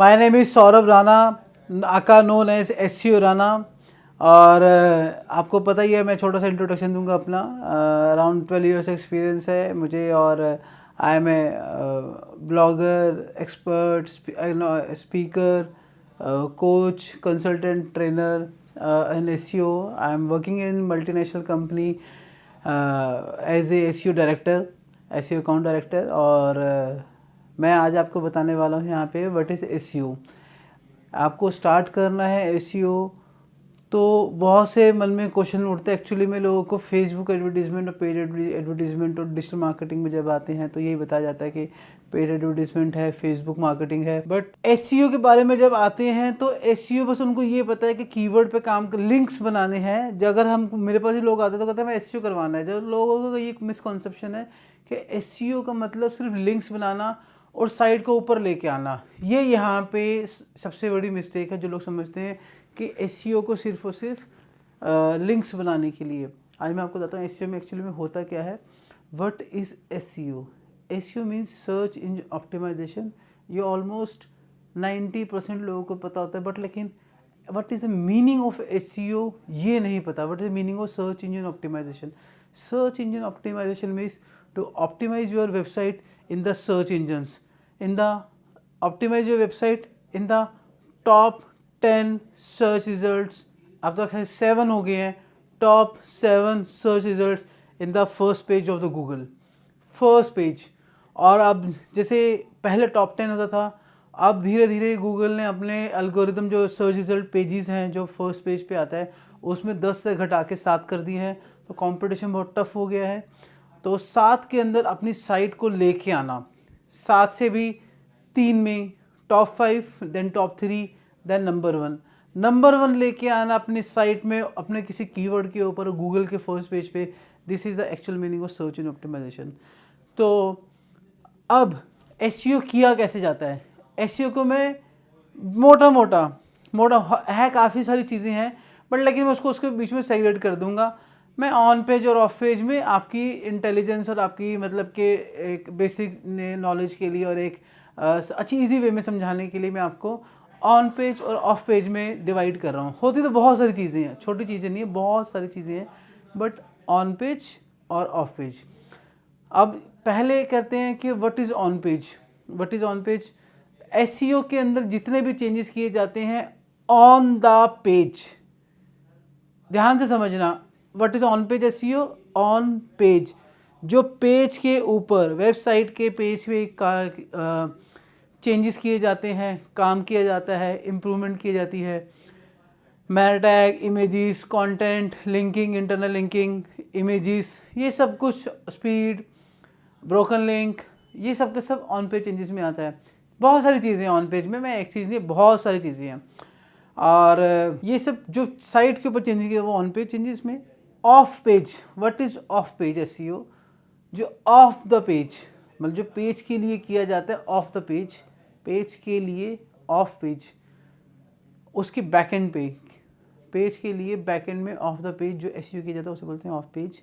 My name is Saurabh Rana, आका known as SEO Rana. और आपको पता ही है, मैं छोटा सा इंट्रोडक्शन दूंगा अपना। अराउंड 12 इयर्स एक्सपीरियंस है मुझे, और I am a blogger, expert, speaker, coach, consultant, trainer in SEO। I am working in multinational company as a SEO director, SEO account director. और मैं आज आपको बताने वाला हूँ यहाँ पे व्हाट इज़ SEO। आपको स्टार्ट करना है SEO तो बहुत से मन में क्वेश्चन उठते हैं। एक्चुअली में लोगों को फेसबुक एडवर्टीजमेंट और पेड एडवर्टीजमेंट और डिजिटल मार्केटिंग में जब आते हैं तो यही बताया जाता है कि पेड एडवर्टीजमेंट है, फेसबुक मार्केटिंग है। बट SEO के बारे में जब आते हैं तो SEO बस उनको ये पता है कि कीवर्ड पे काम कर, लिंक्स बनाने हैं। जब अगर हम, मेरे पास ही लोग आते हैं तो कहते हैं मैं SEO करवाना है। जब लोगों को ये मिसकॉन्सेप्शन है कि SEO का मतलब सिर्फ लिंक्स बनाना और साइट को ऊपर लेके आना। ये यहाँ पे सबसे बड़ी मिस्टेक है, जो लोग समझते हैं कि SEO को सिर्फ और सिर्फ लिंक्स बनाने के लिए। आज मैं आपको बताता हूँ SEO में एक्चुअली में होता क्या है। What is SEO? SEO means search engine optimisation. ये ऑलमोस्ट 90% लोगों को पता होता है, बट लेकिन what is the meaning of SEO ये नहीं पता। What is the meaning of search engine optimisation? Search engine optimisation means to optimise your website in the search engines, in the optimize your website in the top 10 search results। अब तक है 7 हो गए हैं, top 7 search results in the first page of the Google, first page. और अब जैसे पहले टॉप 10 होता था, अब धीरे धीरे गूगल ने अपने एल्गोरिदम, जो सर्च रिजल्ट पेजेस हैं जो फर्स्ट पेज पे आता है, उसमें 10 से घटा के 7 कर दिए हैं। तो कंपटीशन बहुत टफ हो गया है। तो 7 के अंदर अपनी साइट को लेके आना, 7 से भी 3 में, top 5, then top 3, then number 1 लेके आना अपनी साइट में, अपने किसी कीवर्ड के ऊपर गूगल के फर्स्ट पेज पे। This is the actual meaning of search and optimisation. तो अब SEO किया कैसे जाता है? SEO को मैं मोटा है, काफ़ी सारी चीज़ें हैं, बट लेकिन मैं उसके बीच में सेग्रेगेट कर दूंगा। मैं ऑन पेज और ऑफ पेज में आपकी इंटेलिजेंस और आपकी मतलब के एक बेसिक नॉलेज के लिए और एक अच्छी इजी वे में समझाने के लिए मैं आपको ऑन पेज और ऑफ पेज में डिवाइड कर रहा हूँ। होती तो बहुत सारी चीज़ें हैं, छोटी चीज़ें नहीं है, बहुत सारी चीज़ें हैं, बट ऑन पेज और ऑफ पेज। अब पहले करते हैं कि what is on page. What is on page? SEO के अंदर जितने भी चेंजेस किए जाते हैं ऑन द पेज, ध्यान से समझना। What is on page SEO? On page, जो पेज के ऊपर, वेबसाइट के पेज पे चेंजेस किए जाते हैं, काम किया जाता है, इम्प्रूवमेंट की जाती है। Meta tag, images, content, linking, internal linking, images, ये सब कुछ, स्पीड, ब्रोकन लिंक, ये सब के सब ऑन पेज चेंजेस में आता है। बहुत सारी चीज़ें हैं ऑन पेज में, मैं एक चीज़ नहीं, बहुत सारी चीज़ें हैं। और ये सब जो साइट के ऊपर चेंजेस किए वो ऑन पेज चेंजेस में। Of page, what is of page SEO? जो ऑफ द पेज, मतलब जो पेज के लिए किया जाता है, ऑफ द पेज, पेज के लिए ऑफ पेज, उसके बैकएंड पे, पेज के लिए बैकएंड में ऑफ द पेज जो SEO किया जाता है उसे बोलते हैं off page.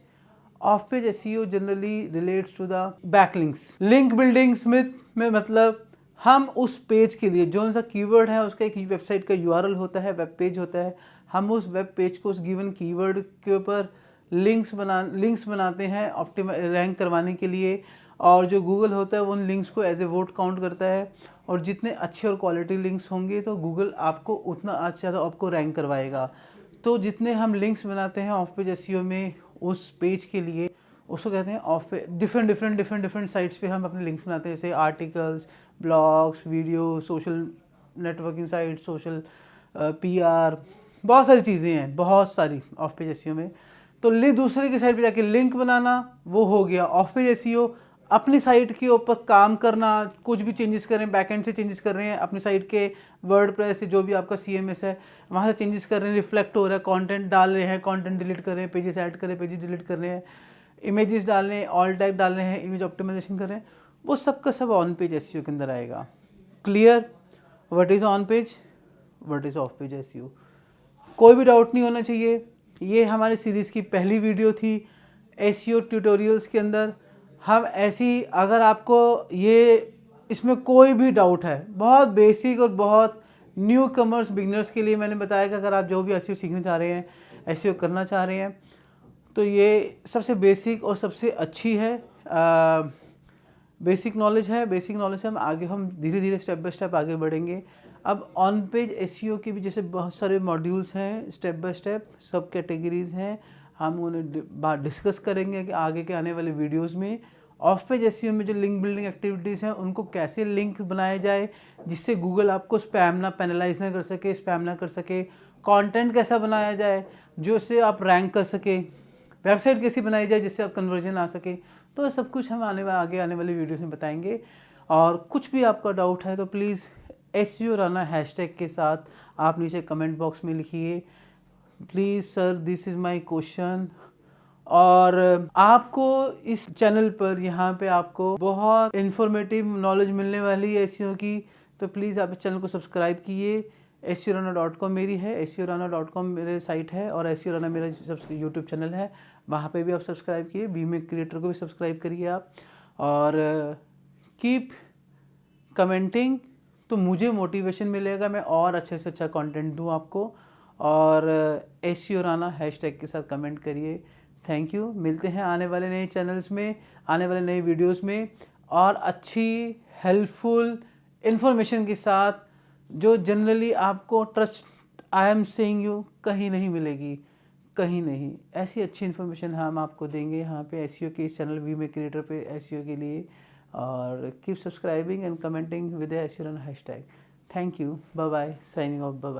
Off page SEO generally relates to the backlinks, link building स्मिथ में, मतलब हम उस पेज के लिए जो सा कीवर्ड है उसका एक वेबसाइट का URL होता है, वेब पेज होता है, हम उस वेब पेज को उस गिवन कीवर्ड के ऊपर लिंक्स बनाते हैं रैंक करवाने के लिए। और जो गूगल होता है वो उन लिंक्स को एज ए वोट काउंट करता है, और जितने अच्छे और क्वालिटी लिंक्स होंगे तो गूगल आपको उतना अच्छा ज़्यादा आपको रैंक करवाएगा। तो जितने हम लिंक्स बनाते हैं ऑफ पेज SEO में उस पेज के लिए, उसको कहते हैं ऑफ पेज। डिफरेंट साइट्स पे हम अपने लिंक्स बनाते हैं, जैसे articles, blogs, video, social networking site, social PR, बहुत सारी चीज़ें हैं, बहुत सारी ऑफ पेज SEO में। तो दूसरे की साइट पे जाके लिंक बनाना, वो हो गया ऑफ पेज SEO। अपनी साइट के ऊपर काम करना, कुछ भी चेंजेस कर रहे हैं, बैकएंड से चेंजेस कर रहे हैं, अपनी साइट के वर्डप्रेस से जो भी आपका CMS है वहाँ से चेंजेस कर रहे हैं, रिफ्लेक्ट हो रहा है, कंटेंट डाल रहे हैं, कंटेंट डिलीट कर रहे हैं, पेजेस ऐड कर रहे हैं, पेजेस डिलीट कर रहे हैं, इमेजेस डाल रहे हैं, ऑल टैग डाल रहे हैं, इमेज ऑप्टिमाइजेशन कर रहे हैं, वो सब का सब ऑन पेज SEO के अंदर आएगा। Clear? What is on page, what is of page SEO? कोई भी डाउट नहीं होना चाहिए। ये हमारी सीरीज़ की पहली वीडियो थी SEO ट्यूटोरियल्स के अंदर। हम ऐसी, अगर आपको ये इसमें कोई भी डाउट है, बहुत बेसिक और बहुत न्यू कमर्स बिगनर्स के लिए मैंने बताया कि अगर आप जो भी एसईओ सीखना चाह रहे हैं, एसईओ करना चाह रहे हैं, तो ये सबसे बेसिक और सबसे अच्छी है। बेसिक नॉलेज है, बेसिक नॉलेज से हम धीरे धीरे स्टेप बाय स्टेप आगे बढ़ेंगे। अब ऑन पेज एसईओ के भी जैसे बहुत सारे मॉड्यूल्स हैं, स्टेप बाय स्टेप सब कैटेगरीज हैं, हम उन्हें डिस्कस करेंगे कि आगे के आने वाले वीडियोस में। ऑफ पेज एसईओ में जो लिंक बिल्डिंग एक्टिविटीज़ हैं उनको कैसे लिंक बनाए जाए जिससे गूगल आपको स्पैम ना पेनलाइज ना कर सके, स्पैम ना कर सके। कंटेंट कैसा बनाया जाए जो से आप रैंक कर सके, वेबसाइट कैसी बनाई जाए जिससे आप कन्वर्जन आ सके। तो सब कुछ हम आगे आने वाली वीडियोस में बताएंगे। और कुछ भी आपका डाउट है तो प्लीज़ एसईओ राना हैशटैग के साथ आप नीचे कमेंट बॉक्स में लिखिए, please sir this is my question. और आपको इस चैनल पर यहाँ पे आपको बहुत इन्फॉर्मेटिव नॉलेज मिलने वाली है एसईओ की, तो प्लीज़ आप इस चैनल को सब्सक्राइब कीजिए। SEOrana.com मेरी है, SEOrana.com मेरे साइट है, और SEO Rana मेरा यूट्यूब चैनल है, वहाँ पे भी आप सब्सक्राइब कीजिए। बीमेक क्रिएटर को भी सब्सक्राइब करिए आप, और कीप कमेंटिंग, तो मुझे मोटिवेशन मिलेगा, मैं और अच्छे से अच्छा कंटेंट दूँ आपको। और SEO Rana हैशटैग के साथ कमेंट करिए। Thank you. मिलते हैं आने वाले नए चैनल्स में, आने वाले नए वीडियोस में, और अच्छी हेल्पफुल इन्फॉर्मेशन के साथ जो जनरली आपको trust I am saying you कहीं नहीं मिलेगी, कहीं नहीं। ऐसी अच्छी इन्फॉर्मेशन हम आपको देंगे यहाँ पे एसईओ के इस चैनल बीमेक क्रिएटर पे एसईओ के लिए। और keep subscribing and commenting with SEO Rana hashtag. Thank you, bye bye, signing off, bye bye.